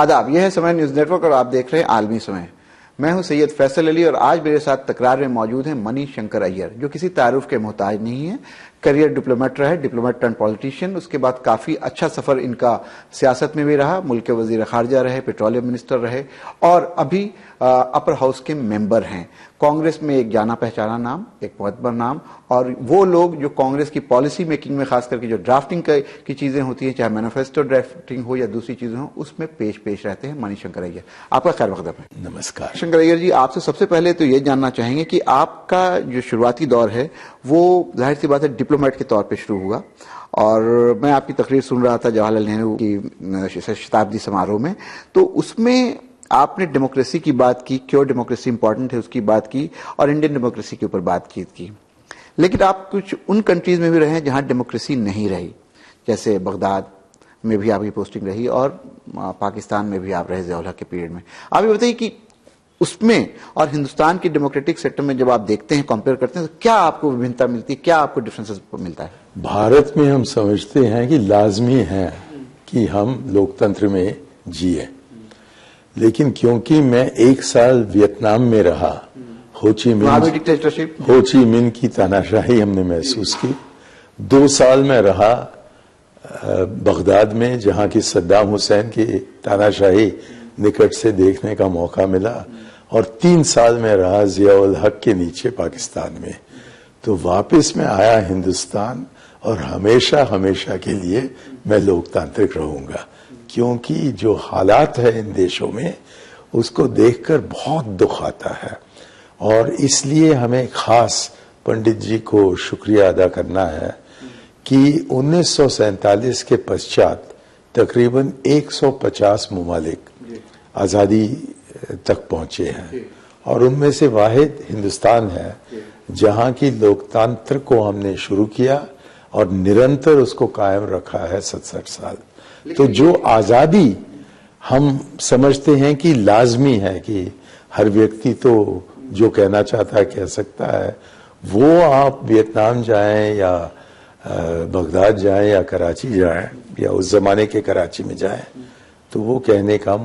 आदाब, यह है समय न्यूज नेटवर्क और आप देख रहे हैं आलमी समय। मैं हूं सैयद फैसल अली और आज मेरे साथ तकरार में मौजूद हैं मणिशंकर अय्यर, जो किसी तारुफ के मोहताज नहीं है। करियर डिप्लोमेट रहे, डिप्लोमेट टर्न पॉलिटिशियन। उसके बाद काफी अच्छा सफर इनका सियासत में भी रहा। मुल्क के वजीर खारजा रहे, पेट्रोलियम मिनिस्टर रहे और अभी अपर हाउस के मेंबर हैं। कांग्रेस में एक जाना पहचाना नाम, एक मुअत्बर नाम, और वो लोग जो कांग्रेस की पॉलिसी मेकिंग में खास करके जो ड्राफ्टिंग की चीजें होती हैं, चाहे मैनिफेस्टो ड्राफ्टिंग हो या दूसरी चीजें हो, उसमें पेश रहते हैं। मणिशंकर अय्यर, आपका खैर मकदम है। नमस्कार शंकर अय्यर जी, आपसे सबसे पहले तो ये जानना चाहेंगे कि आपका जो शुरुआती दौर है वो जाहिर सी बात है डिप्लोमेट के तौर पे शुरू हुआ, और मैं आपकी तकरीर सुन रहा था जवाहरलाल नेहरू की शताब्दी समारोह में, तो उसमें आपने डेमोक्रेसी की बात की, क्यों डेमोक्रेसी इंपॉर्टेंट है उसकी बात की, और इंडियन डेमोक्रेसी के ऊपर बात की। लेकिन आप कुछ उन कंट्रीज में भी रहे हैं जहां डेमोक्रेसी नहीं रही, जैसे बगदाद में भी आपकी पोस्टिंग रही और पाकिस्तान में भी आप रहे ज़िया उल हक के पीरियड में। आप ये बताइए कि उसमें और हिंदुस्तान की डेमोक्रेटिक सेक्टर में जब आप देखते हैं, कंपेयर करते हैं, तो क्या आपको विभिन्नता मिलती है, क्या आपको डिफरेंसेस मिलता है? भारत में हम समझते हैं कि लाजमी है कि हम लोकतंत्र में जिए, लेकिन क्योंकि मैं 1 साल वियतनाम में रहा, हो ची मिन की तानाशाही हमने महसूस की। 2 साल में रहा बगदाद में, जहां की सद्दाम हुसैन की तानाशाही निकट से देखने का मौका मिला, और 3 साल में रहा ज़िया उल हक के नीचे पाकिस्तान में। तो वापस मैं आया हिंदुस्तान, और हमेशा हमेशा के लिए मैं लोकतांत्रिक रहूंगा, क्योंकि जो हालात है इन देशों में उसको देखकर बहुत दुख आता है। और इसलिए हमें खास पंडित जी को शुक्रिया अदा करना है कि 1947 के पश्चात तकरीबन 150 मुमालिक आज़ादी तक पहुंचे हैं, और उनमें से वाहिद हिंदुस्तान है जहां की लोकतंत्र को हमने शुरू किया और निरंतर उसको कायम रखा है 67 साल। तो जो आज़ादी हम समझते हैं कि लाजमी है कि हर व्यक्ति तो जो कहना चाहता है कह सकता है, वो आप वियतनाम जाएं या बगदाद जाएं या कराची जाएं या उस जमाने के कराची में जाएं, तो वो कहने का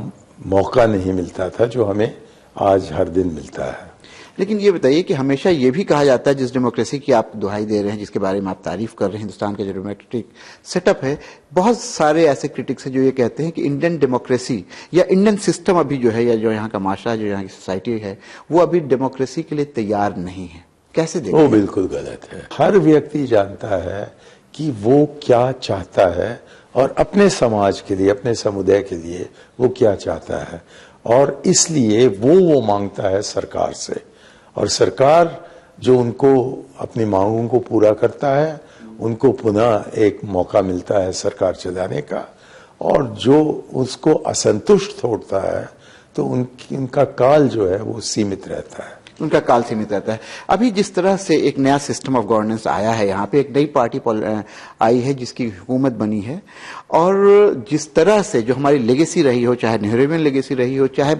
मौका नहीं मिलता था जो हमें आज हर दिन मिलता है। लेकिन ये बताइए कि हमेशा ये भी कहा जाता है, जिस डेमोक्रेसी की आप दुहाई दे रहे हैं, जिसके बारे में आप तारीफ कर रहे हैं, हिंदुस्तान का जो डेमोक्रेटिक सेटअप है, बहुत सारे ऐसे क्रिटिक्स हैं जो ये कहते हैं कि इंडियन डेमोक्रेसी या इंडियन सिस्टम अभी जो है, या जो यहाँ का माशरा, जो यहाँ की सोसाइटी है, वो अभी डेमोक्रेसी के लिए तैयार नहीं है। कैसे देखते हैं? वो बिल्कुल गलत है। हर व्यक्ति जानता है कि वो क्या चाहता है और अपने समाज के लिए, अपने समुदाय के लिए वो क्या चाहता है, और इसलिए वो मांगता है सरकार से, और सरकार जो उनको अपनी मांगों को पूरा करता है, उनको पुनः एक मौका मिलता है सरकार चलाने का, और जो उसको असंतुष्ट होता है तो उनका काल जो है वो सीमित रहता है। उनका काल सीमित रहता है। अभी जिस तरह से एक नया सिस्टम ऑफ गवर्नेंस आया है, यहाँ पे एक नई पार्टी आई है जिसकी हुकूमत बनी है, और जिस तरह से जो हमारी लेगेसी रही हो, चाहे नेहरूवियन लेगेसी रही हो, चाहे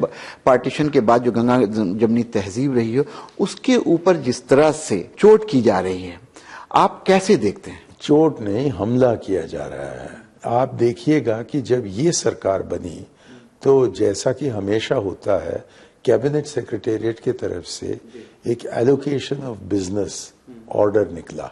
पार्टीशन के बाद जो गंगा जमनी तहजीब रही हो, उसके ऊपर जिस तरह से चोट की जा रही है, आप कैसे देखते हैं? चोट नहीं, हमला किया जा रहा है। आप देखिएगा कि जब ये सरकार बनी तो जैसा कि हमेशा होता है, कैबिनेट सेक्रेटेरिएट की तरफ से एक एलोकेशन ऑफ बिजनेस ऑर्डर निकला।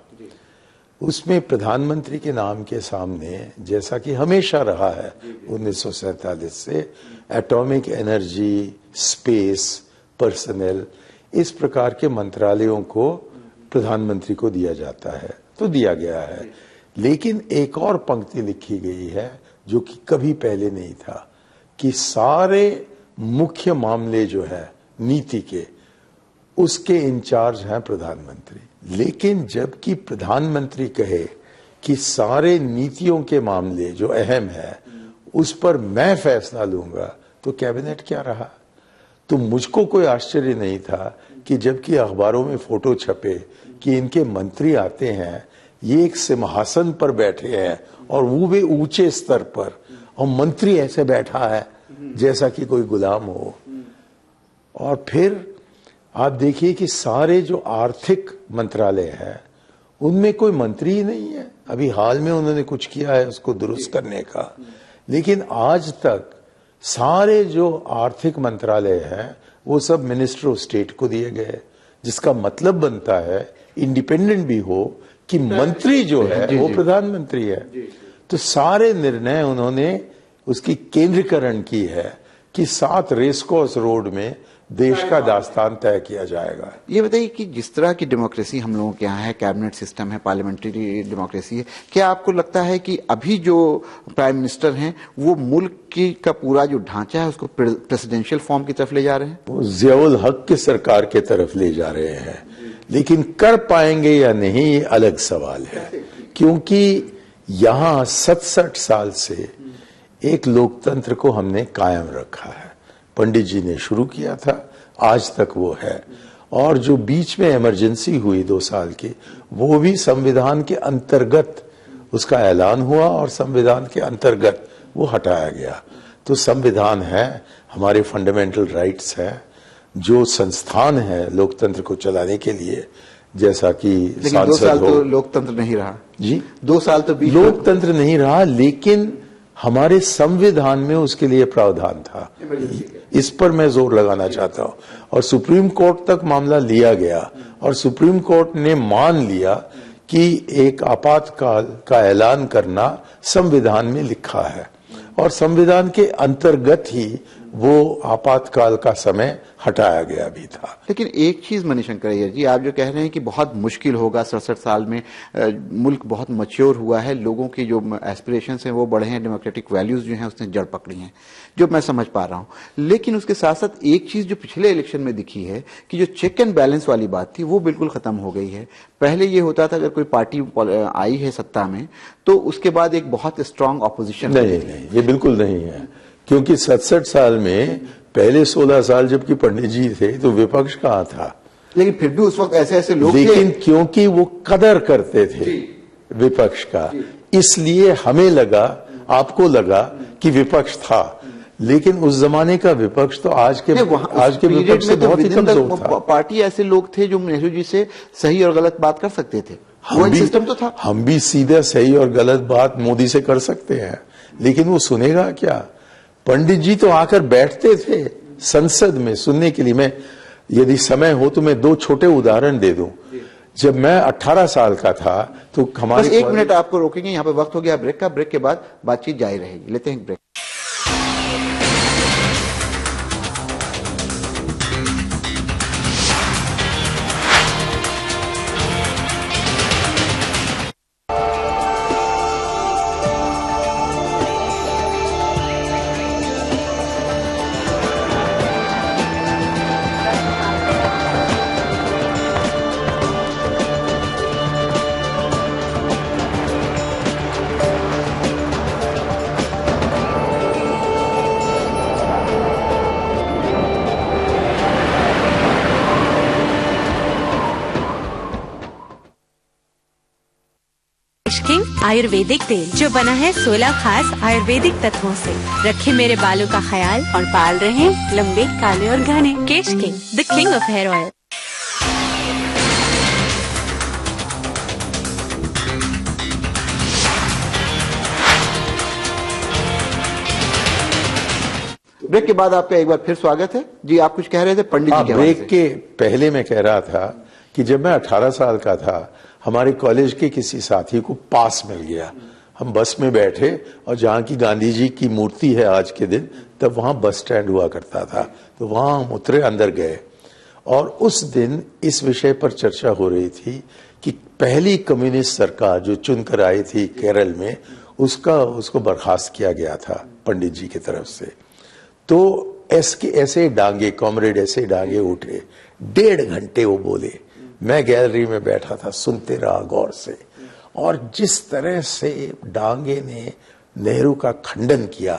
उसमें प्रधानमंत्री के नाम के सामने, जैसा कि हमेशा रहा है 1947 से, एटॉमिक एनर्जी, स्पेस, पर्सनल, इस प्रकार के मंत्रालयों को प्रधानमंत्री को दिया जाता है, तो दिया गया है। लेकिन एक और पंक्ति लिखी गई है जो कि कभी पहले नहीं था, कि सारे मुख्य मामले जो है नीति के, उसके इंचार्ज हैं प्रधानमंत्री। लेकिन जबकि प्रधानमंत्री कहे कि सारे नीतियों के मामले जो अहम है उस पर मैं फैसला लूंगा, तो कैबिनेट क्या रहा? तो मुझको कोई आश्चर्य नहीं था कि जबकि अखबारों में फोटो छपे कि इनके मंत्री आते हैं, ये एक सिंहासन पर बैठे हैं और वो भी ऊंचे स्तर पर, और मंत्री ऐसे बैठा है जैसा कि कोई गुलाम हो। और फिर आप देखिए कि सारे जो आर्थिक मंत्रालय हैं उनमें कोई मंत्री ही नहीं है। अभी हाल में उन्होंने कुछ किया है उसको दुरुस्त करने का, लेकिन आज तक सारे जो आर्थिक मंत्रालय हैं वो सब मिनिस्टर ऑफ स्टेट को दिए गए, जिसका मतलब बनता है इंडिपेंडेंट भी हो कि मंत्री जो है वो प्रधानमंत्री है। तो सारे निर्णय उन्होंने उसकी केंद्रीकरण की है कि 7 रेसकोर्स रोड में देश का दास्तान तय किया जाएगा। ये बताइए कि जिस तरह की डेमोक्रेसी हम लोगों के यहाँ है, कैबिनेट सिस्टम है, पार्लियामेंट्री डेमोक्रेसी है, क्या आपको लगता है कि अभी जो प्राइम मिनिस्टर हैं वो मुल्क की का पूरा जो ढांचा है उसको प्रेसिडेंशियल फॉर्म की तरफ ले जा रहे हैं? वो ज़ियाउल हक की सरकार के तरफ ले जा रहे हैं, लेकिन कर पाएंगे या नहीं ये अलग सवाल है, क्योंकि यहाँ 67 साल से एक लोकतंत्र को हमने कायम रखा है। पंडित जी ने शुरू किया था, आज तक वो है। और जो बीच में इमरजेंसी हुई 2 साल की, वो भी संविधान के अंतर्गत उसका ऐलान हुआ और संविधान के अंतर्गत वो हटाया गया। तो संविधान है, हमारे फंडामेंटल राइट्स हैं, जो संस्थान है लोकतंत्र को चलाने के लिए, जैसा कि लेकिन 2 साल तो लोकतंत्र नहीं रहा जी। 2 साल तो लोकतंत्र नहीं रहा, लेकिन हमारे संविधान में उसके लिए प्रावधान था। इस पर मैं जोर लगाना चाहता हूं। और सुप्रीम कोर्ट तक मामला लिया गया और सुप्रीम कोर्ट ने मान लिया कि एक आपातकाल का ऐलान करना संविधान में लिखा है और संविधान के अंतर्गत ही वो आपातकाल का समय हटाया गया भी था। लेकिन एक चीज मणिशंकर अय्यर जी, आप जो कह रहे हैं कि बहुत मुश्किल होगा, 67 साल में मुल्क बहुत मैच्योर हुआ है, लोगों की जो एस्पिरेशंस हैं वो बढ़े हैं, डेमोक्रेटिक वैल्यूज जो हैं उसने जड़ पकड़ी हैं, जो मैं समझ पा रहा हूं। लेकिन उसके साथ साथ एक चीज जो पिछले इलेक्शन में दिखी है कि जो चेक एंड बैलेंस वाली बात थी वो बिल्कुल खत्म हो गई है। पहले ये होता था अगर कोई पार्टी आई है सत्ता में तो उसके बाद एक बहुत स्ट्रांग ऑपोजिशन। नहीं, ये बिल्कुल नहीं है, क्योंकि 67 साल में पहले 16 साल जबकि पंडित जी थे तो विपक्ष कहाँ था। लेकिन फिर भी उस वक्त ऐसे ऐसे लोग लेकिन क्योंकि वो कदर करते थे विपक्ष का, इसलिए हमें लगा, आपको लगा कि विपक्ष था, लेकिन उस जमाने का विपक्ष तो आज के विपक्ष से बहुत ही कमजोर था। पार्टी ऐसे लोग थे जो नेहरू जी से सही और गलत बात कर सकते थे, वो सिस्टम तो था। हम भी सीधा सही और गलत बात मोदी से कर सकते हैं, लेकिन वो सुनेगा क्या। पंडित जी तो आकर बैठते थे संसद में सुनने के लिए। मैं यदि समय हो तो मैं 2 छोटे उदाहरण दे दूं। जब मैं 18 साल का था तो हमारे 1 मिनट आपको रोकेंगे, यहाँ पे वक्त हो गया ब्रेक का। ब्रेक के बाद बातचीत जारी रहेगी, लेते हैं ब्रेक। आयुर्वेदिक तेल जो बना है 16 खास आयुर्वेदिक तत्वों से, रखे मेरे बालों का ख्याल और बाल रहे लंबे, काले और घने। Kesh king, the king of hair oil. Break के बाद आपका एक बार फिर स्वागत है जी। आप कुछ कह रहे थे पंडित जी के ब्रेक के पहले मैं कह रहा था कि जब मैं 18 साल का था, हमारे कॉलेज के किसी साथी को पास मिल गया। हम बस में बैठे और जहाँ की गांधी जी की मूर्ति है आज के दिन, तब वहाँ बस स्टैंड हुआ करता था, तो वहाँ हम उतरे, अंदर गए और उस दिन इस विषय पर चर्चा हो रही थी कि पहली कम्युनिस्ट सरकार जो चुनकर आई थी केरल में, उसको बर्खास्त किया गया था पंडित जी की तरफ से। तो ऐसे डांगे, कॉमरेड ऐसे डांगे उठे, 1.5 घंटे वो बोले। मैं गैलरी में बैठा था, सुनते रहा गौर से, और जिस तरह से डांगे ने नेहरू का खंडन किया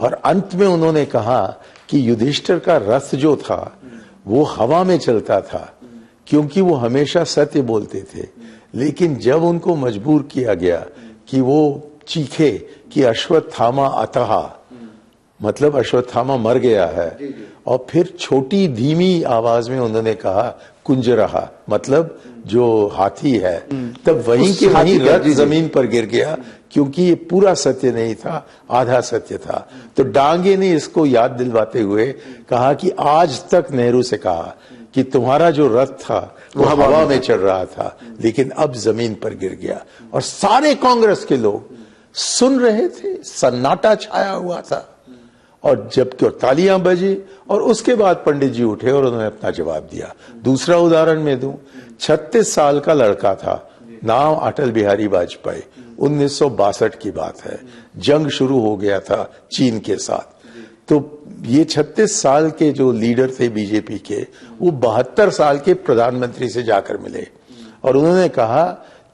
और अंत में उन्होंने कहा कि युधिष्ठिर का रथ जो था वो हवा में चलता था क्योंकि वो हमेशा सत्य बोलते थे, लेकिन जब उनको मजबूर किया गया कि वो चीखे कि अश्वत्थामा अतः, मतलब अश्वत्थामा मर गया है, और फिर छोटी धीमी आवाज में उन्होंने कहा कुंज रहा, मतलब जो हाथी है, तब वहीं के वहीं रथ जमीन पर गिर गया, क्योंकि ये पूरा सत्य नहीं था, आधा सत्य था। तो डांगे ने इसको याद दिलवाते हुए कहा कि आज तक नेहरू से कहा कि तुम्हारा जो रथ था वो हवा में चढ़ रहा था, लेकिन अब जमीन पर गिर गया। और सारे कांग्रेस के लोग सुन रहे थे, सन्नाटा छाया हुआ था। और जबकि तालियां बजी और उसके बाद पंडित जी उठे और उन्होंने अपना जवाब दिया। दूसरा उदाहरण मैं दूं, 36 साल का लड़का था, नाम अटल बिहारी वाजपेयी, 1962 की बात है, जंग शुरू हो गया था चीन के साथ। तो ये 36 साल के जो लीडर थे बीजेपी के, वो 72 साल के प्रधानमंत्री से जाकर मिले और उन्होंने कहा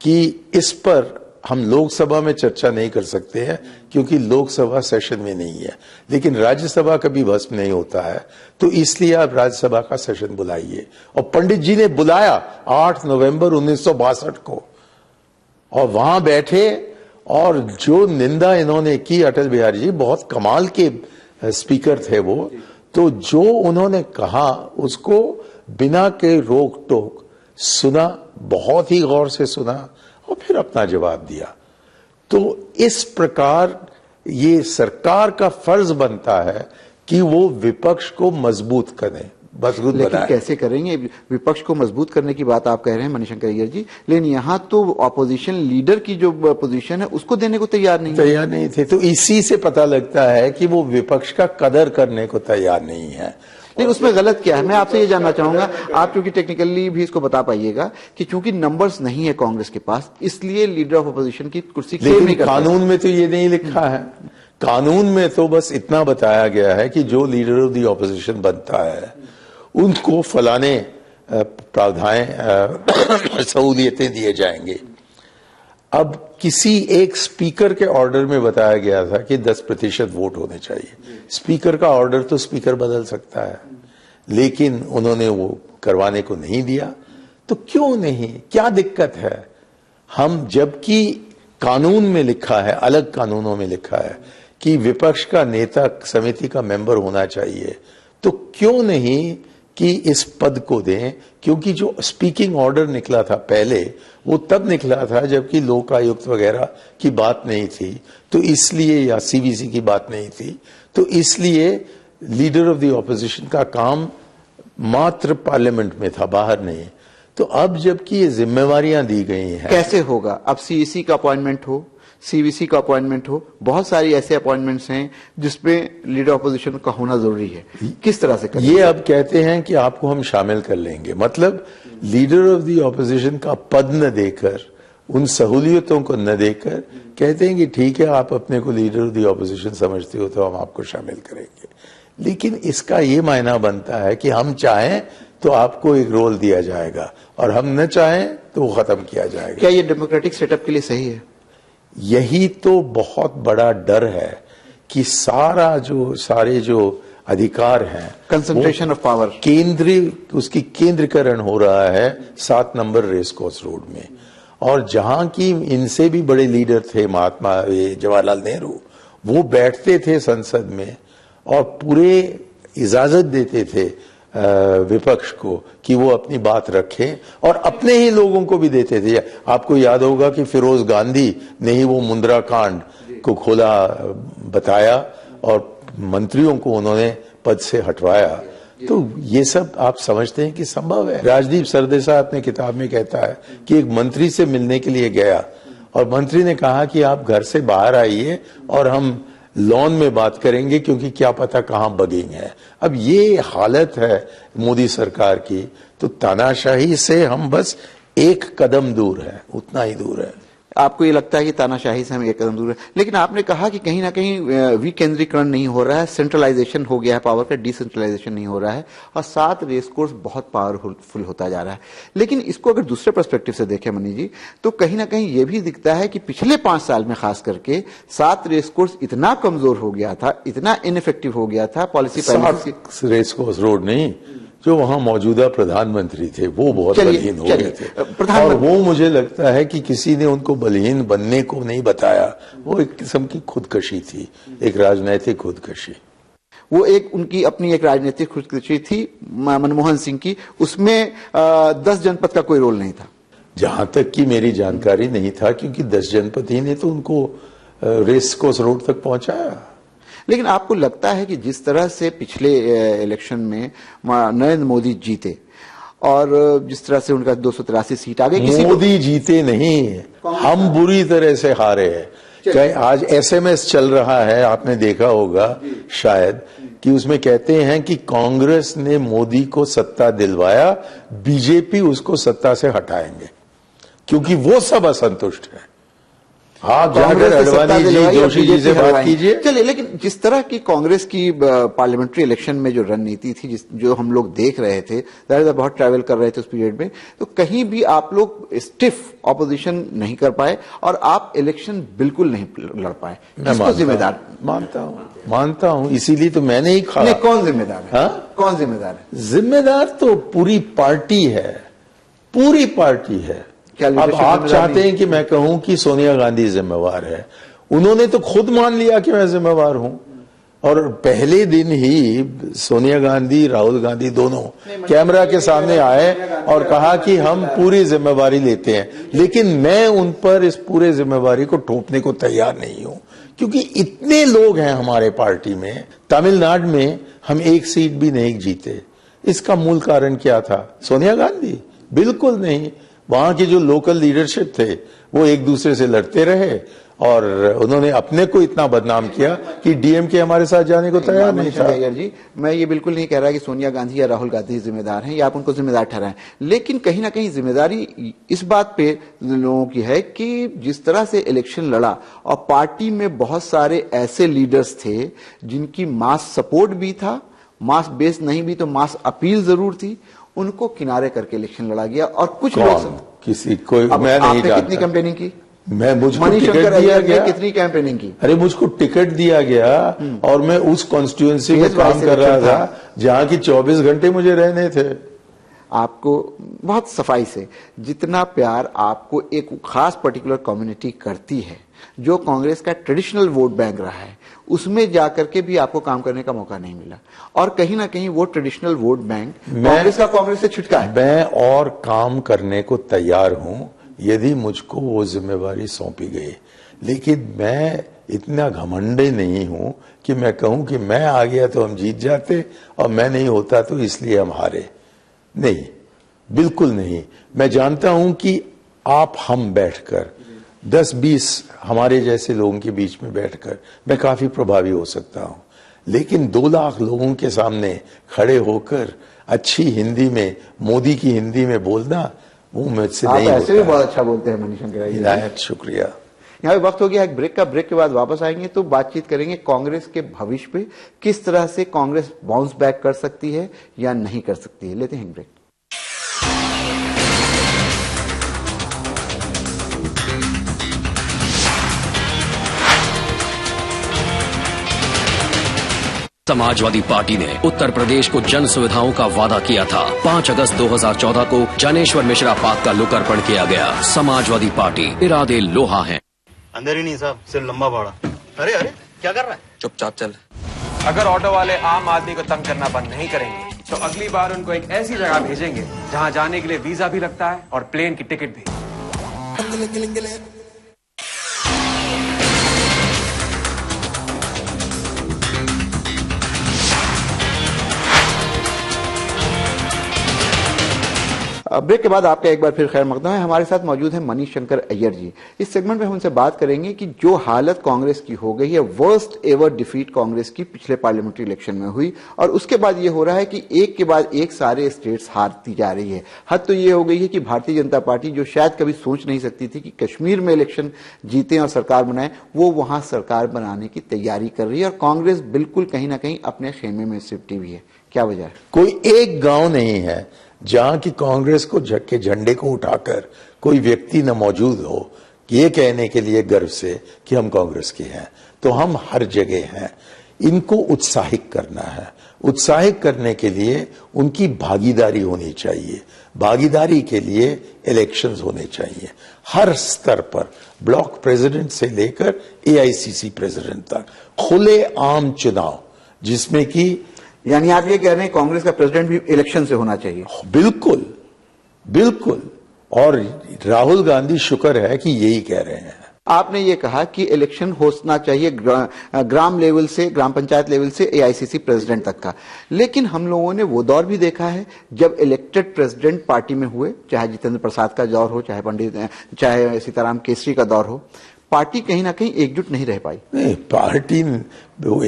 कि इस पर हम लोकसभा में चर्चा नहीं कर सकते हैं क्योंकि लोकसभा सेशन में नहीं है, लेकिन राज्यसभा कभी भस्म नहीं होता है, तो इसलिए आप राज्यसभा का सेशन बुलाइए। और पंडित जी ने बुलाया 8 नवंबर 1962 को, और वहां बैठे और जो निंदा इन्होंने की, अटल बिहारी जी बहुत कमाल के स्पीकर थे वो, तो जो उन्होंने कहा उसको बिना के रोक टोक सुना, बहुत ही गौर से सुना और फिर अपना जवाब दिया। तो इस प्रकार ये सरकार का फर्ज बनता है कि वो विपक्ष को मजबूत करे, मजबूत बनाए। लेकिन कैसे करेंगे? विपक्ष को मजबूत करने की बात आप कह रहे हैं मणिशंकर अय्यर जी, लेकिन यहाँ तो ऑपोजिशन लीडर की जो पोजीशन है उसको देने को तैयार नहीं थे। तो इसी से पता लगता है कि वो विपक्ष का कदर करने को तैयार नहीं है। लेकिन उसमें गलत क्या है? मैं आपसे ये जानना चाहूंगा, आप क्योंकि टेक्निकली भी इसको बता पाइएगा कि चूंकि नंबर्स नहीं है कांग्रेस के पास, इसलिए लीडर ऑफ अपोजिशन की कुर्सी क्लेम नहीं कर पाते। कानून में तो ये नहीं लिखा है। कानून में तो बस इतना बताया गया है कि जो लीडर ऑफ द ऑपोजिशन बनता है उनको फलाने प्रावधान सहूलियतें दिए जाएंगे। अब किसी एक स्पीकर के ऑर्डर में बताया गया था कि 10% वोट होने चाहिए। स्पीकर का ऑर्डर तो स्पीकर बदल सकता है, लेकिन उन्होंने वो करवाने को नहीं दिया। तो क्यों नहीं, क्या दिक्कत है? हम जबकि कानून में लिखा है, अलग कानूनों में लिखा है कि विपक्ष का नेता समिति का मेंबर होना चाहिए, तो क्यों नहीं कि इस पद को दें? क्योंकि जो स्पीकिंग ऑर्डर निकला था पहले, वो तब निकला था जबकि लोक आयुक्त वगैरह की बात नहीं थी, तो इसलिए, या सीवीसी की बात नहीं थी, तो इसलिए लीडर ऑफ द ऑपोजिशन का काम मात्र पार्लियामेंट में था, बाहर नहीं। तो अब जबकि ये जिम्मेवारियां दी गई हैं, कैसे होगा? अब सीईसी का अपॉइंटमेंट हो, सीवीसी का अपॉइंटमेंट हो, बहुत सारी ऐसे अपॉइंटमेंट्स हैं जिसमें लीडर ऑपोजिशन का होना जरूरी है। किस तरह से करें? ये अब कहते हैं कि आपको हम शामिल कर लेंगे, मतलब लीडर ऑफ द ऑपोजिशन का पद न देकर, उन सहूलियतों को न देकर कहते हैं कि ठीक है, आप अपने को लीडर ऑफ द ऑपोजिशन समझते हो तो हम आपको शामिल करेंगे। लेकिन इसका ये मायना बनता है कि हम चाहें तो आपको एक रोल दिया जाएगा और हम न चाहें तो वो खत्म किया जाएगा। क्या ये डेमोक्रेटिक सेटअप के लिए सही है? यही तो बहुत बड़ा डर है कि सारे जो अधिकार हैं, कंसंट्रेशन ऑफ पावर, उसकी केंद्रीकरण हो रहा है 7 नंबर रेस कोर्स रोड में। और जहां की इनसे भी बड़े लीडर थे, महात्मा जवाहरलाल नेहरू, वो बैठते थे संसद में और पूरे इजाजत देते थे विपक्ष को कि वो अपनी बात रखें, और अपने ही लोगों को भी देते थे। आपको याद होगा कि फिरोज गांधी ने ही वो मुंद्रा कांड को खोला, बताया, और मंत्रियों को उन्होंने पद से हटवाया। तो ये सब आप समझते हैं कि संभव है? राजदीप सरदेसाई अपने किताब में कहता है कि एक मंत्री से मिलने के लिए गया और मंत्री ने कहा कि आप घर से बाहर आइए और हम लॉन में बात करेंगे, क्योंकि क्या पता कहां बगिंग है। अब ये हालत है मोदी सरकार की, तो तानाशाही से हम बस एक कदम दूर है, उतना ही दूर है। आपको ये लगता है कि तानाशाही से हम एक कदम दूर है, लेकिन आपने कहा कि कहीं ना कहीं विकेंद्रीकरण नहीं हो रहा है, सेंट्रलाइजेशन हो गया है पावर का, डिसेंट्रलाइजेशन नहीं हो रहा है, और 7 रेस कोर्स बहुत पावरफुल होता जा रहा है। लेकिन इसको अगर दूसरे पर्सपेक्टिव से देखें मनीष जी, तो कहीं ना कहीं ये भी दिखता है कि पिछले 5 साल में खास करके 7 रेस कोर्स इतना कमजोर हो गया था, इतना इनइफेक्टिव हो गया था पॉलिसी। 7 रेस कोर्स रोड नहीं, जो वहां मौजूदा प्रधानमंत्री थे वो बहुत बलहीन हो गए थे, और वो मुझे लगता है कि किसी ने उनको बलहीन बनने को नहीं बताया। वो एक किस्म की खुदकशी थी, एक राजनैतिक खुदकशी। वो एक उनकी अपनी एक राजनीतिक खुदकशी थी मनमोहन सिंह की, उसमें 10 जनपद का कोई रोल नहीं था। जहां तक कि मेरी जानकारी नहीं था, क्योंकि 10 जनपद ही ने तो उनको रेस कोर्स रोड तक पहुंचाया। लेकिन आपको लगता है कि जिस तरह से पिछले इलेक्शन में नरेंद्र मोदी जीते और जिस तरह से उनका 283 सीट आ गई, मोदी जीते नहीं, हम बुरी तरह से हारे हैं। आज एसएमएस चल रहा है, आपने देखा होगा शायद, कि उसमें कहते हैं कि कांग्रेस ने मोदी को सत्ता दिलवाया, बीजेपी उसको सत्ता से हटाएंगे, क्योंकि वो सब असंतुष्ट है। आप जाकर अडवाणी जी, जोशी जी से बात कीजिए। चलिए, लेकिन जिस तरह की कांग्रेस की पार्लियामेंट्री इलेक्शन में जो रणनीति थी, जो हम लोग देख रहे थे, बहुत ट्रैवल कर रहे थे उस पीरियड में, तो कहीं भी आप लोग स्टिफ ऑपोजिशन नहीं कर पाए और आप इलेक्शन बिल्कुल नहीं लड़ पाए। किसको जिम्मेदार मानता हूं, इसीलिए तो मैंने ही कहा। नहीं, कौन जिम्मेदार है? कौन जिम्मेदार है? जिम्मेदार तो पूरी पार्टी है, पूरी पार्टी है। अब आप चाहते हैं कि मैं कहूं कि सोनिया गांधी जिम्मेवार है, उन्होंने तो खुद मान लिया कि मैं जिम्मेवार हूं। और पहले दिन ही सोनिया गांधी, राहुल गांधी दोनों कैमरा के सामने आए और कहा कि हम पूरी जिम्मेवारी लेते हैं। लेकिन मैं उन पर इस पूरे जिम्मेवारी को थोपने को तैयार नहीं हूं, क्योंकि इतने लोग हैं हमारे पार्टी में। तमिलनाडु में हम एक सीट भी नहीं जीते। इसका मूल कारण क्या था? सोनिया गांधी? बिल्कुल नहीं। वहां की जो लोकल लीडरशिप थे वो एक दूसरे से लड़ते रहे और उन्होंने अपने को इतना बदनाम किया कि डीएमके हमारे साथ जाने को तैयार नहीं था। अय्यर जी, मैं ये बिल्कुल नहीं कह रहा कि सोनिया गांधी या राहुल गांधी जिम्मेदार हैं या आप उनको जिम्मेदार ठहराएं, लेकिन कहीं ना कहीं जिम्मेदारी इस बात पे लोगों की है कि जिस तरह से इलेक्शन लड़ा और पार्टी में बहुत सारे ऐसे लीडर्स थे जिनकी मास सपोर्ट भी था, मास बेस नहीं भी तो मास अपील जरूर थी, उनको किनारे करके इलेक्शन लड़ा गया। और कुछ लोग किसी कोई मैं नहीं जानता। कितनी कैंपेनिंग की? मुझको टिकट दिया गया। कितनी कैंपेनिंग की? अरे मुझको टिकट दिया गया और मैं उस कॉन्स्टिट्यूएंसी में काम कर रहा था जहां की 24 घंटे मुझे रहने थे। आपको बहुत सफाई से, जितना प्यार आपको एक खास पर्टिकुलर कम्युनिटी करती है, जो कांग्रेस का ट्रेडिशनल वोट बैंक रहा है, उसमें जाकर के भी आपको काम करने का मौका नहीं मिला और कहीं ना कहीं वो ट्रेडिशनल वोट बैंक कांग्रेस से छिटका है। मैं और काम करने को तैयार हूं यदि मुझको वो जिम्मेवारी सौंपी गई, लेकिन मैं इतना घमंडे नहीं हूं कि मैं कहूं कि मैं आ गया तो हम जीत जाते और मैं नहीं होता तो इसलिए हम हारे। नहीं, बिल्कुल नहीं। मैं जानता हूं कि आप हम बैठकर 10-20 हमारे जैसे लोगों के बीच में बैठकर मैं काफी प्रभावी हो सकता हूं, लेकिन 2 लाख लोगों के सामने खड़े होकर अच्छी हिंदी में, मोदी की हिंदी में बोलना, वो मुझसे नहीं होता। ऐसे भी बहुत अच्छा बोलते हैं मनीष शंकर। शुक्रिया। यहाँ पे वक्त हो गया एक ब्रेक का। ब्रेक के बाद वापस आएंगे तो बातचीत करेंगे कांग्रेस के भविष्य पे, किस तरह से कांग्रेस बाउंस बैक कर सकती है या नहीं कर सकती है। लेते हैं ब्रेक। समाजवादी पार्टी ने उत्तर प्रदेश को जन सुविधाओं का वादा किया था। 5 अगस्त 2014 को जनेश्वर मिश्रा पार्क का लोकार्पण किया गया। समाजवादी पार्टी इरादे लोहा हैं। अंदर ही नहीं साहब, सिर्फ लंबा भाड़ा। अरे अरे क्या कर रहा है? चुपचाप चल। अगर ऑटो वाले आम आदमी को तंग करना बंद नहीं करेंगे तो अगली बार उनको एक ऐसी जगह भेजेंगे जहां जाने के लिए वीजा भी लगता है और प्लेन की टिकट भी। ब्रेक के बाद आपका एक बार फिर खैर मकदम है। हमारे साथ मौजूद है मनीष शंकर अय्यर जी। इस सेगमेंट में हम उनसे बात करेंगे कि जो हालत कांग्रेस की हो गई है, वर्स्ट एवर डिफीट कांग्रेस की पिछले पार्लियामेंट्री इलेक्शन में हुई और उसके बाद ये हो रहा है कि एक के बाद एक सारे स्टेट्स हारती जा रही है। हद तो ये हो गई है कि भारतीय जनता पार्टी, जो शायद कभी सोच नहीं सकती थी कि कश्मीर में इलेक्शन जीते और सरकार बनाए, वो वहां सरकार बनाने की तैयारी कर रही है और कांग्रेस बिल्कुल कहीं ना कहीं अपने खेमे में सिमटी हुई है। क्या वजह है? कोई एक गांव नहीं है जहां की कांग्रेस को के झंडे को उठाकर कोई व्यक्ति न मौजूद हो ये कहने के लिए गर्व से कि हम कांग्रेस के हैं। तो हम हर जगह हैं। इनको उत्साहित करना है। उत्साहित करने के लिए उनकी भागीदारी होनी चाहिए। भागीदारी के लिए इलेक्शंस होने चाहिए हर स्तर पर, ब्लॉक प्रेसिडेंट से लेकर एआईसीसी प्रेसिडेंट तक, खुले आम चुनाव जिसमें कि, यानी आप ये कह रहे हैं कांग्रेस का प्रेसिडेंट भी इलेक्शन से होना चाहिए? बिल्कुल बिल्कुल। और राहुल गांधी शुक्र है कि यही कह रहे हैं। आपने ये कहा कि इलेक्शन होना चाहिए ग्राम लेवल से, ग्राम पंचायत लेवल से एआईसीसी प्रेसिडेंट तक का, लेकिन हम लोगों ने वो दौर भी देखा है जब इलेक्टेड प्रेसिडेंट पार्टी में हुए, चाहे जितेंद्र प्रसाद का दौर हो, चाहे सीताराम केसरी का दौर हो, पार्टी कहीं ना कहीं एकजुट नहीं रह पाई। नहीं, पार्टी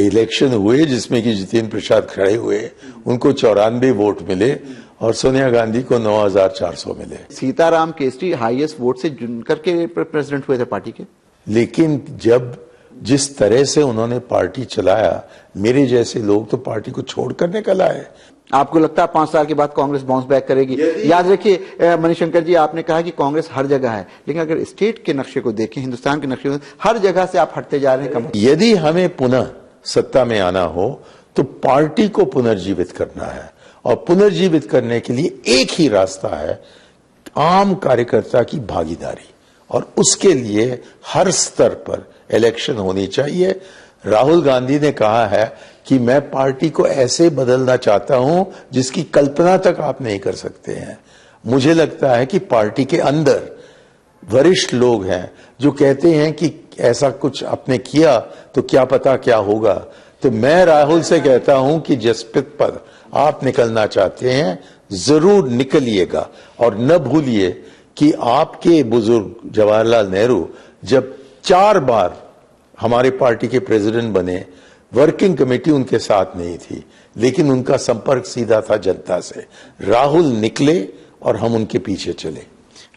इलेक्शन हुए जिसमें कि जितेंद्र प्रसाद खड़े हुए, उनको 94 वोट मिले और सोनिया गांधी को 9,400 मिले। सीताराम केसरी हाईएस्ट वोट से चुनकर के प्रेसिडेंट हुए थे पार्टी के। लेकिन जब जिस तरह से उन्होंने पार्टी चलाया, मेरे जैसे लोग तो पार्टी को छोड़कर निकल आए। आपको लगता है 5 साल के बाद कांग्रेस बाउंस बैक करेगी? याद रखिए मणिशंकर जी, आपने कहा कि कांग्रेस हर जगह है, लेकिन अगर स्टेट के नक्शे को देखें, हिंदुस्तान के नक्शे को, हर जगह से आप हटते जा रहे हैं। यदि हमें पुनः सत्ता में आना हो तो पार्टी को पुनर्जीवित करना है, और पुनर्जीवित करने के लिए एक ही रास्ता है, आम कार्यकर्ता की भागीदारी, और उसके लिए हर स्तर पर इलेक्शन होनी चाहिए। राहुल गांधी ने कहा है कि मैं पार्टी को ऐसे बदलना चाहता हूं जिसकी कल्पना तक आप नहीं कर सकते हैं। मुझे लगता है कि पार्टी के अंदर वरिष्ठ लोग हैं जो कहते हैं कि ऐसा कुछ आपने किया तो क्या पता क्या होगा। तो मैं राहुल से कहता हूं कि जिस पद पर आप निकलना चाहते हैं जरूर निकलिएगा, और न भूलिए कि आपके बुजुर्ग जवाहरलाल नेहरू जब 4 बार हमारे पार्टी के प्रेसिडेंट बने, वर्किंग कमेटी उनके साथ नहीं थी, लेकिन उनका संपर्क सीधा था जनता से। राहुल निकले और हम उनके पीछे चले।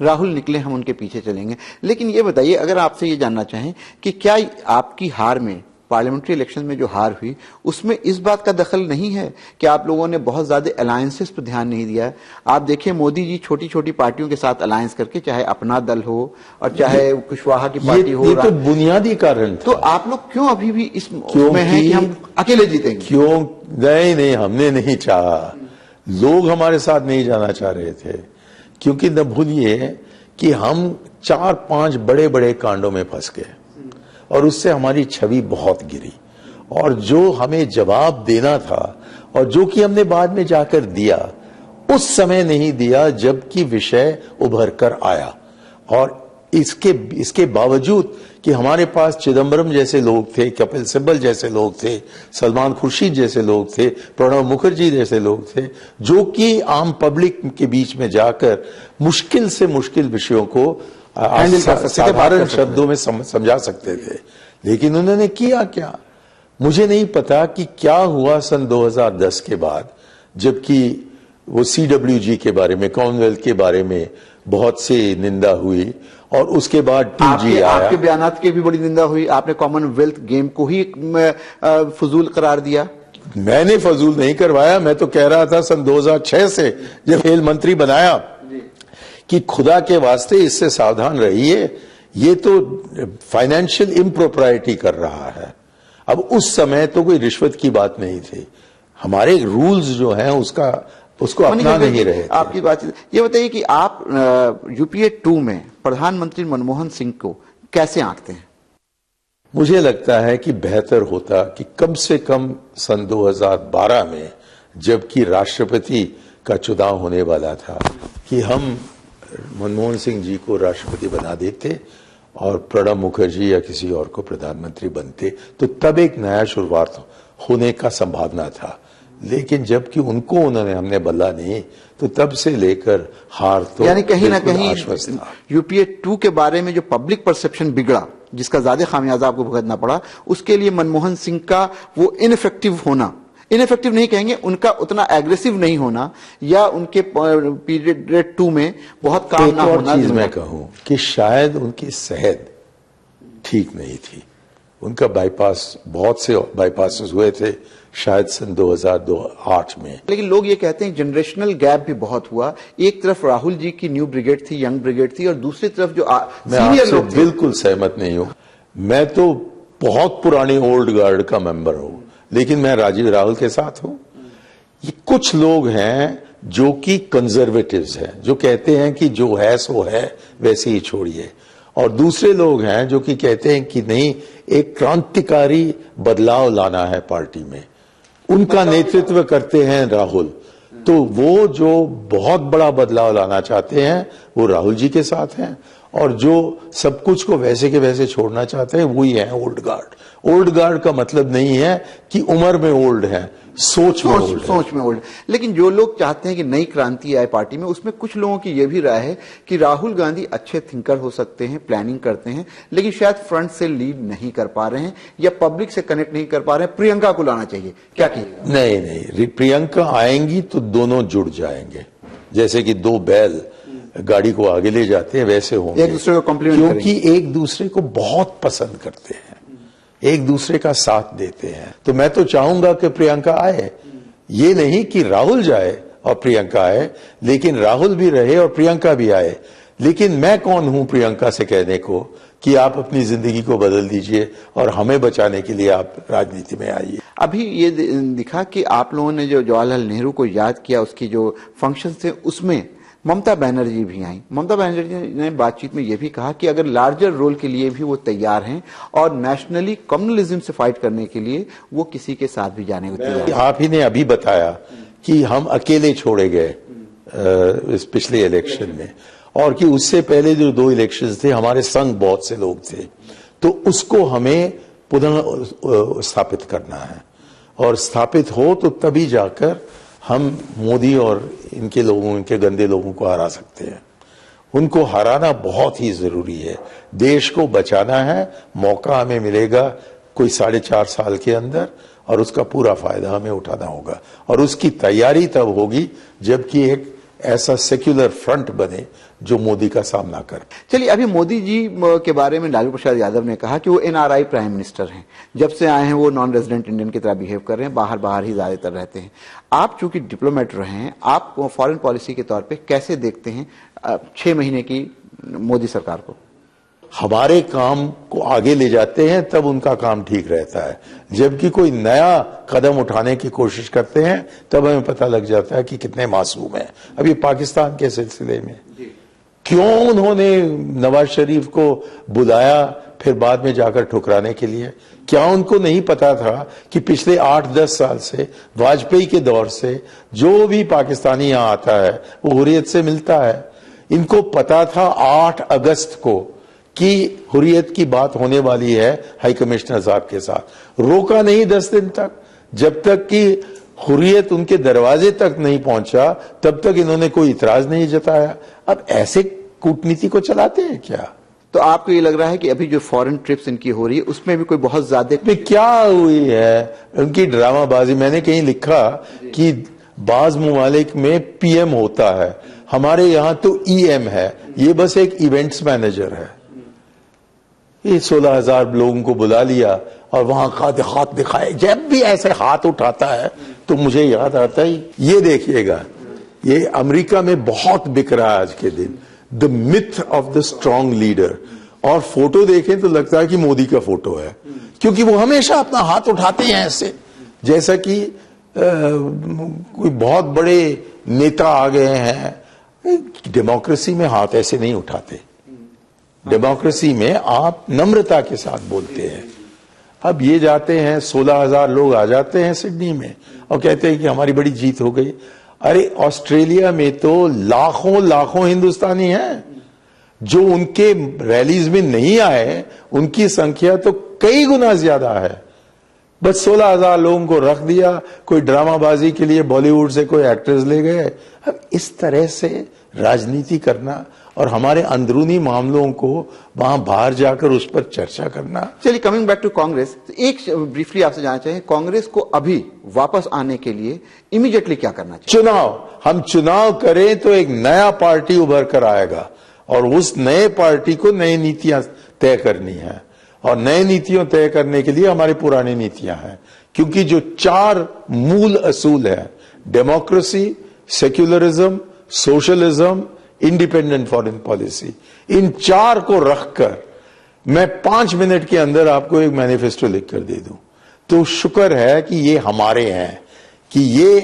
राहुल निकले, हम उनके पीछे चलेंगे। लेकिन ये बताइए, अगर आपसे ये जानना चाहें कि क्या आपकी हार में, पार्लियामेंट्री इलेक्शन में जो हार हुई, उसमें इस बात का दखल नहीं है कि आप लोगों ने बहुत ज्यादा अलायंसेस पर ध्यान नहीं दिया है? आप देखिए, मोदी जी छोटी छोटी पार्टियों के साथ अलायंस करके, चाहे अपना दल हो और चाहे कुशवाहा की पार्टी हो, ये तो बुनियादी कारण था। तो आप लोग क्यों अभी भी इस में हैं कि हम अकेले जीतेंगे? क्यों? नहीं, हमने नहीं चाहा, लोग हमारे साथ नहीं जाना चाह रहे थे, क्योंकि न भूलिए कि हम 4-5 बड़े बड़े कांडों में फंस गए और उससे हमारी छवि बहुत गिरी, और जो हमें जवाब देना था और जो कि हमने बाद में जाकर दिया, उस समय नहीं दिया जबकि विषय उभर कर आया। और इसके बावजूद कि हमारे पास चिदम्बरम जैसे लोग थे, कपिल सिब्बल जैसे लोग थे, सलमान खुर्शीद जैसे लोग थे, प्रणब मुखर्जी जैसे लोग थे, जो कि आम पब्लिक के बीच में जाकर मुश्किल से मुश्किल विषयों को साधारण शब्दों में समझा सकते थे, लेकिन उन्होंने किया क्या? मुझे नहीं पता कि क्या हुआ सन 2010 के बाद, जबकि वो CWG के बारे में, कॉमनवेल्थ के बारे में बहुत सी निंदा हुई, और उसके बाद 2G आया। आपके बयानात की भी बड़ी निंदा हुई। आपने कॉमनवेल्थ गेम को ही फजूल करार दिया। मैंने फजूल नहीं करवाया, मैं तो कह रहा था सन 2006 से जब खेल मंत्री बनाया कि खुदा के वास्ते इससे सावधान रहिए, ये तो फाइनेंशियल इम्प्रोप्राइटी कर रहा है। अब उस समय तो कोई रिश्वत की बात नहीं थी, हमारे रूल्स जो हैं उसको अपना नहीं रहे थे। आपकी बात ये बताइए कि आप UPA 2 में प्रधानमंत्री मनमोहन सिंह को कैसे आंकते हैं? मुझे लगता है कि बेहतर होता कि कम से कम सन 2012 में, जबकि राष्ट्रपति का चुनाव होने वाला था, कि हम मनमोहन सिंह जी को राष्ट्रपति बना देते और प्रणब मुखर्जी या किसी और को प्रधानमंत्री बनते, तो तब एक नया शुरुआत होने का संभावना था। लेकिन जबकि उनको हमने बदला नहीं, तो तब से लेकर हार तो यानी कहीं ना कहीं UPA 2 के बारे में जो पब्लिक परसेप्शन बिगड़ा, जिसका ज्यादा खामियाजा आपको भुगतना पड़ा, उसके लिए मनमोहन सिंह का वो इनफेक्टिव होना, इनफेक्टिव नहीं कहेंगे, उनका उतना एग्रेसिव नहीं होना, या उनके पीरियड 2 में बहुत काम ना होना। चीज मैं कहूं कि शायद उनकी सेहत ठीक नहीं थी, उनका बाईपास, बहुत से बाईपासेस हुए थे शायद सन 2008 में। लेकिन लोग ये कहते हैं जनरेशनल गैप भी बहुत हुआ। एक तरफ राहुल जी की न्यू ब्रिगेड थी, यंग ब्रिगेड थी, और दूसरी तरफ जो सीनियर लोग थे। बिल्कुल सहमत नहीं हूं। मैं तो बहुत पुरानी ओल्ड गार्ड का मेंबर हूं, लेकिन मैं राजीव राहुल के साथ हूं। ये कुछ लोग हैं जो कि कंजर्वेटिव्स हैं, जो कहते हैं कि जो है सो है, वैसे ही छोड़िए, और दूसरे लोग हैं जो कि कहते हैं कि नहीं, एक क्रांतिकारी बदलाव लाना है पार्टी में। उनका नेतृत्व करते हैं राहुल। तो वो जो बहुत बड़ा बदलाव लाना चाहते हैं वो राहुल जी के साथ हैं, और जो सब कुछ को वैसे के वैसे छोड़ना चाहते हैं वही है ओल्ड गार्ड। ओल्ड गार्ड का मतलब नहीं है कि उम्र में ओल्ड है, सोच में ओल्ड। लेकिन जो लोग चाहते हैं कि नई क्रांति आए पार्टी में, उसमें कुछ लोगों की यह भी राय है कि राहुल गांधी अच्छे थिंकर हो सकते हैं, प्लानिंग करते हैं, लेकिन शायद फ्रंट से लीड नहीं कर पा रहे हैं या पब्लिक से कनेक्ट नहीं कर पा रहे हैं। प्रियंका को लाना चाहिए, क्या किया? नहीं, प्रियंका आएंगी तो दोनों जुड़ जाएंगे, जैसे कि दो बैल गाड़ी को आगे ले जाते हैं वैसे होंगे, एक दूसरे को कॉम्प्लीमेंट क्योंकि एक दूसरे को बहुत पसंद करते हैं, एक दूसरे का साथ देते हैं। तो मैं तो चाहूंगा कि प्रियंका आए, ये नहीं कि राहुल जाए और प्रियंका आए, लेकिन राहुल भी रहे और प्रियंका भी आए। लेकिन मैं कौन हूं प्रियंका से कहने को कि आप अपनी जिंदगी को बदल दीजिए और हमें बचाने के लिए आप राजनीति में आइए। अभी ये दिखा कि आप लोगों ने जो जवाहरलाल नेहरू को याद किया, उसकी जो फंक्शन थे उसमें ममता बनर्जी भी आई। ममता बनर्जी ने बातचीत में यह भी कहा कि अगर लार्जर रोल के लिए भी वो तैयार हैं और नेशनली कम्युनलिज्म से फाइट करने के लिए वो किसी के साथ भी जाने को तैयार हैं। आप ही ने अभी बताया कि हम अकेले छोड़े गए इस पिछले इलेक्शन में, और कि उससे पहले जो 2 इलेक्शंस थे हमारे संग बहुत से लोग थे, तो उसको हमें पुनः स्थापित करना है, और स्थापित हो तो तभी जाकर हम मोदी और इनके लोगों, इनके गंदे लोगों को हरा सकते हैं। उनको हराना बहुत ही जरूरी है, देश को बचाना है। मौका हमें मिलेगा कोई 4.5 साल के अंदर, और उसका पूरा फायदा हमें उठाना होगा, और उसकी तैयारी तब होगी जबकि एक ऐसा सेक्युलर फ्रंट बने जो मोदी का सामना करे। चलिए, अभी मोदी जी के बारे में लालू प्रसाद यादव ने कहा कि वो एनआरआई प्राइम मिनिस्टर हैं, जब से आए हैं वो नॉन रेजिडेंट इंडियन की तरह बिहेव कर रहे हैं, बाहर ही ज्यादातर रहते हैं। आप चूंकि डिप्लोमेट रहे हैं, आप फॉरेन पॉलिसी के तौर पे कैसे देखते हैं 6 महीने की मोदी सरकार को? हमारे काम को आगे ले जाते हैं तब उनका काम ठीक रहता है, जबकि कोई नया कदम उठाने की कोशिश करते हैं तब हमें पता लग जाता है कि कितने मासूम हैं। अभी पाकिस्तान के सिलसिले में क्यों उन्होंने नवाज शरीफ को बुलाया फिर बाद में जाकर ठुकराने के लिए? क्या उनको नहीं पता था कि पिछले 8-10 साल से, वाजपेयी के दौर से, जो भी पाकिस्तानी यहां आता है वो हुर्रियत से मिलता है? इनको पता था 8 अगस्त को कि हुर्रियत की बात होने वाली है हाई कमिश्नर साहब के साथ। रोका नहीं 10 दिन तक, जब तक कि हुर्रियत उनके दरवाजे तक नहीं पहुंचा तब तक इन्होंने कोई इतराज नहीं जताया। अब ऐसे कूटनीति को चलाते हैं क्या? तो आपको ये लग रहा है कि अभी जो फॉरेन ट्रिप्स इनकी हो रही है उसमें भी कोई बहुत ज्यादा में क्या हुई है उनकी ड्रामाबाजी? मैंने कहीं लिखा कि बाज ममालिक में पीएम होता है, हमारे यहां तो ईएम है, ये बस एक इवेंट्स मैनेजर है। ये 16,000 लोगों को बुला लिया और वहां हाथ दिखाए। जब भी ऐसे हाथ उठाता है तो मुझे याद आता है, ये देखिएगा, ये अमेरिका में बहुत बिक रहा है आज के दिन, the myth of the strong leader. और फोटो देखें तो लगता है कि मोदी का फोटो है, क्योंकि वो हमेशा अपना हाथ उठाते हैं ऐसे, जैसा कि कोई बहुत बड़े नेता आ गए हैं। डेमोक्रेसी में हाथ ऐसे नहीं उठाते, डेमोक्रेसी में आप नम्रता के साथ बोलते हैं। अब ये जाते हैं, 16,000 लोग आ जाते हैं सिडनी में और कहते हैं कि हमारी बड़ी जीत हो गई। अरे ऑस्ट्रेलिया में तो लाखों हिंदुस्तानी हैं जो उनके रैलीज में नहीं आए, उनकी संख्या तो कई गुना ज्यादा है। बस 16,000 लोगों को रख दिया, कोई ड्रामाबाजी के लिए बॉलीवुड से कोई एक्टर्स ले गए। अब इस तरह से राजनीति करना और हमारे अंदरूनी मामलों को वहां बाहर जाकर उस पर चर्चा करना। चलिए, कमिंग बैक टू कांग्रेस, एक ब्रीफली आपसे जानना चाहिए, कांग्रेस को अभी वापस आने के लिए इमीडिएटली क्या करना चाहिए? हम चुनाव करें तो एक नया पार्टी उभर कर आएगा और उस नए पार्टी को नई नीतियां तय करनी है, और नई नीतियों तय करने के लिए हमारी पुरानी नीतियां हैं, क्योंकि जो 4 मूल असूल है, democracy, secularism, socialism, independent foreign policy, इन 4 को रखकर मैं 5 मिनट के अंदर आपको एक मैनिफेस्टो लिखकर दे दूं तो शुक्र है कि ये हमारे हैं, कि ये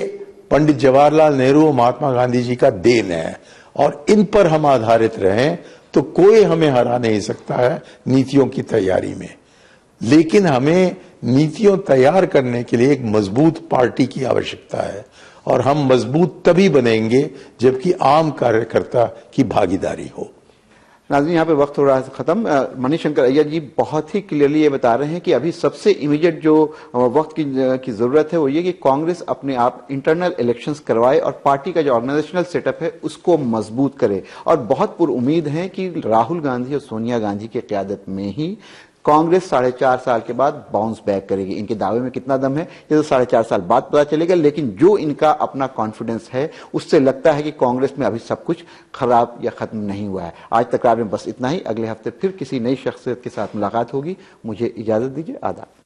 पंडित जवाहरलाल नेहरू और महात्मा गांधी जी का देन है, और इन पर हम आधारित रहें तो कोई हमें हरा नहीं सकता है नीतियों की तैयारी में। लेकिन हमें नीतियों तैयार करने के लिए एक मजबूत पार्टी की आवश्यकता है, और हम मजबूत तभी बनेंगे जबकि आम कार्यकर्ता की भागीदारी हो। नाज़रीन, यहाँ पे वक्त हो रहा है खत्म। मणिशंकर अय्यर जी बहुत ही क्लियरली ये बता रहे हैं कि अभी सबसे इमीडिएट जो वक्त की जरूरत है वो ये कि कांग्रेस अपने आप इंटरनल इलेक्शंस करवाए और पार्टी का जो ऑर्गेनाइजेशनल सेटअप है उसको मजबूत करे। और बहुत पुरुम्मीद है कि राहुल गांधी और सोनिया गांधी की क़यादत में ही कांग्रेस 4.5 साल के बाद बाउंस बैक करेगी। इनके दावे में कितना दम है ये तो 4.5 साल बाद पता चलेगा, लेकिन जो इनका अपना कॉन्फिडेंस है उससे लगता है कि कांग्रेस में अभी सब कुछ खराब या खत्म नहीं हुआ है। आज तकरार में बस इतना ही। अगले हफ्ते फिर किसी नई शख्सियत के साथ मुलाकात होगी। मुझे इजाजत दीजिए। आदाब।